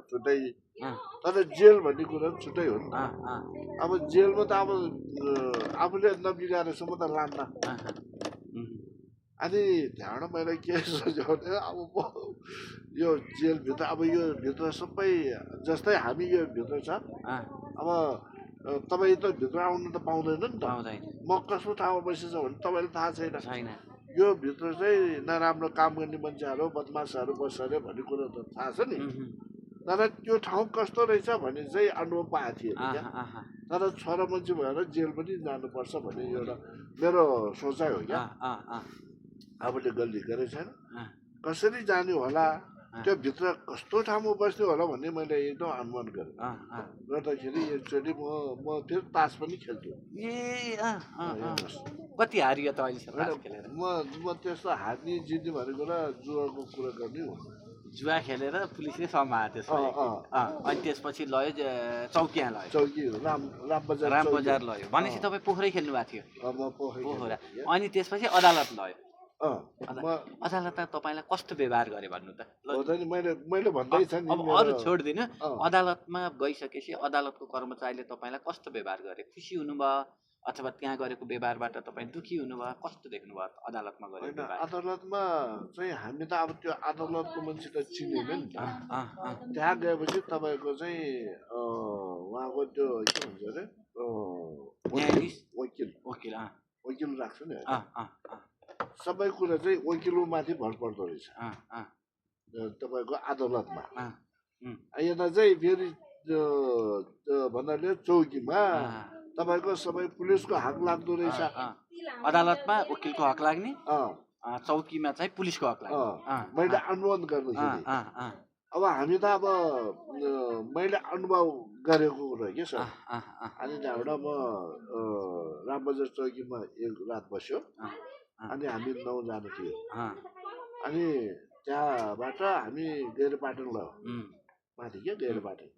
छुट्टै तर जेल भन्ने कुरा पनि छुट्टै हो नि त अब जेलमा त अब आफूले नबिगारेसम्म त लान्न अनि त्यहाँबाट मैले के सोचेँ भने अब म यो जेलभित्र अब यो भित्र सबै जस्तै हामी यो भित्र छ अब तपाईँ त भित्र आउनु त पाउँदैन नि त म कस्तो ठाउँमा बसेछ भने तपाईँलाई थाहा छैन यो भित्र चाहिँ नराम्रो काम गर्ने मान्छेहरू बदमासहरू बस्छ अरे भन्ने कुरो त थाहा छ नि तर त्यो ठाउँ कस्तो रहेछ भन्ने चाहिँ अनुभव पाएको थिएँ तर छोरा मान्छे भएर जेल पनि जानुपर्छ भन्ने एउटा मेरो सोचाइ हो क्या आफूले गल्ती गरेको छैन कसरी जाने होला त्यो भित्र कस्तो ठाउँमा बस्ने होला भन्ने मैले एकदम अनुमान गरेँ गर्दाखेरि एकचोटि म फेरि तास पनि खेल्छु कति हारियो त अहिले म त्यस्तो हार्ने जित्ने भनेको र जुवाको कुरा गर्ने हो जुवा खेलेर पुलिसले समाए त्यसलाई अनि त्यसपछि लयो चौकी रामबजार लयो भनेपछि तपाईँ पोखरै खेल्नु भएको थियो पोखरा अनि त्यसपछि अदालत लयो अदालतमा तपाईँलाई कस्तो व्यवहार गरे भन्नु त मैले भन्दै छ नि अब अरू छोडिदिनु अदालतमा गइसकेपछि अदालतको कर्मचारीले तपाईँलाई कस्तो व्यवहार गरे खुसी हुनुभयो अथवा त्यहाँ गरेको व्यवहारबाट तपाईँ दुखी हुनुभयो कस्तो देख्नुभयो अदालतमा गरेको अदालतमा चाहिँ हामी त अब त्यो अदालतको मान्छे त चिनेन नि त त्यहाँ गएपछि तपाईँको चाहिँ उहाँको त्यो के भन्छ अरे न्यायाधीश वकिल राख्छ नि सबै कुरा चाहिँ वकिलमाथि भर पर्दो रहेछ तपाईँको अदालतमा यता चाहिँ फेरि भन्नाले चौकीमा तपाईँको सबै पुलिसको हक लाग्दो रहेछ अदालतमा वकिलको हक लाग्ने चौकीमा चाहिँ पुलिसको हक लाग्ने मैले अनुमान गर्दाखेरि अब हामी त अब मैले अनुभव गरेको कुरा के सर अनि त्यहाँबाट म रामबजार चौकीमा एक रात बस्यो अनि हामी 9 जना थियो अनि त्यहाँबाट हामी गैरपाटन लयो माथि के गैरपाटन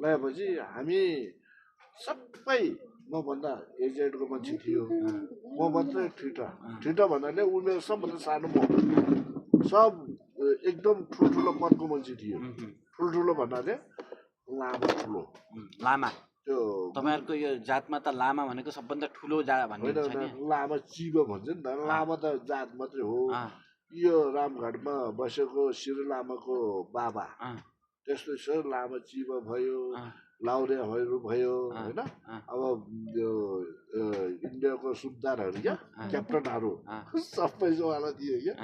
लगाएपछि हामी सबै मभन्दा एजेडको मान्छे थियो म मात्रै ठिटा भन्नाले उमेर सबभन्दा सानो म सब एकदम ठुल्ठुलो पदको मान्छे थियो ठुल्ठुलो भन्नाले लामा त्यो तपाईँहरूको यो जातमा त लामा भनेको सबभन्दा ठुलो जात भन्ने लामा चिब भन्छ नि त लामा त जात मात्रै हो यो रामघाटमा बसेको शिर लामाको बाबा त्यस्तो छ लामा चिब भयो लाउरेहरू भयो होइन अब यो इन्डियाको सुब्दारहरू क्या क्याप्टनहरू सबै उहाँलाई दियो क्या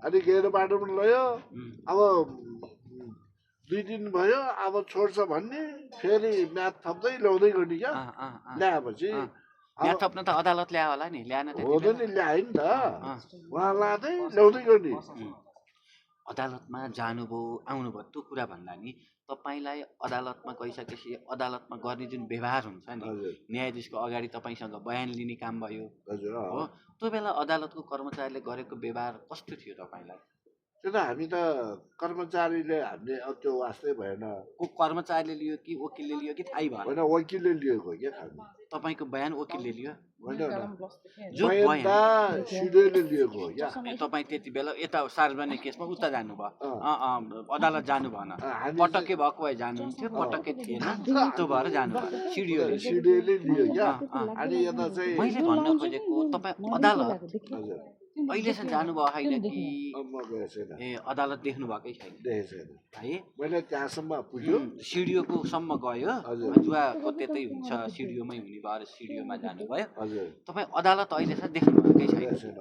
अनि गएर बाटो पनि लयो अब 2 दिन भयो अब छोड्छ भन्ने फेरि म्याथ थप्दै ल्याउँदै गर्ने क्या ल्याएपछि म्याथ थप्न त अदालत ल्यायो होला नि ल्याएन हुँदैन नि ल्यायो नि त उहाँ लाँदै ल्याउँदै गर्ने अदालतमा जानुभयो आउनुभयो त्यो कुरा भन्दा नि तपाईँलाई अदालतमा गइसकेपछि अदालतमा गर्ने जुन व्यवहार हुन्छ नि न्यायाधीशको अगाडि तपाईँसँग बयान लिने काम भयो हो त्यो बेला अदालतको कर्मचारीले गरेको व्यवहार कस्तो थियो तपाईँलाई त्यो त हामी त कर्मचारीले हामीले अब त्यो वास्तै भएन को कर्मचारीले लियो कि वकिलले लियो कि थाहै भएन होइन वकिलले लिएको क्या खानु तपाईँको बयान वकिलले लियो सिडिओले लिएको हो क्या तपाईँ त्यति बेला यता सार्वजनिक केसमा उता जानुभयो अदालत जानु भएन पटक्कै भएको भए जानुहुन्थ्यो पटक्कै थिएन त्यो भएर जानुभयो सिडिओले लियो क्या अनि यता चाहिँ मैले भन्न खोजेको तपाईँ अदालत अहिलेसम्म जानुभयो होइन कि ए अदालत देख्नु भएकै छैन है मैले त्यहाँसम्म पुग्यो सिडिओको सम्म गयो जुवाको त्यतै हुन्छ सिडिओमै हुने भएर सिडिओमा जानुभयो तपाईँ अदालत अहिलेसम्म देख्नु भएकै छैन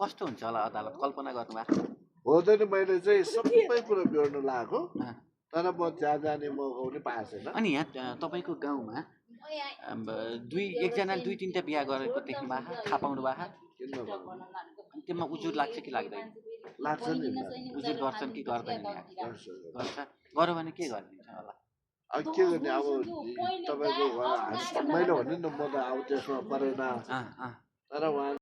कस्तो हुन्छ होला अदालत कल्पना गर्नुभएको हुँदैन मैले चाहिँ सबै कुरा बिहोर्न लागेको तर म त्यहाँ जाने मौका पनि पाएको छैन अनि यहाँ तपाईँको गाउँमा एकजनाले 2-3टा बिहा गरेको देख्नु भएको थाहा पाउनु भएको त्यसमा उजुर लाग्छ कि लाग्दैन लाग्छ नि उजुर गर्छन् कि गर्दैनन् गर्छ गर्यो भने के गरिदिन्छ होला अब के गर्ने अब तपाईँको मैले भने नि म त अब त्यसमा परेन तर उहाँ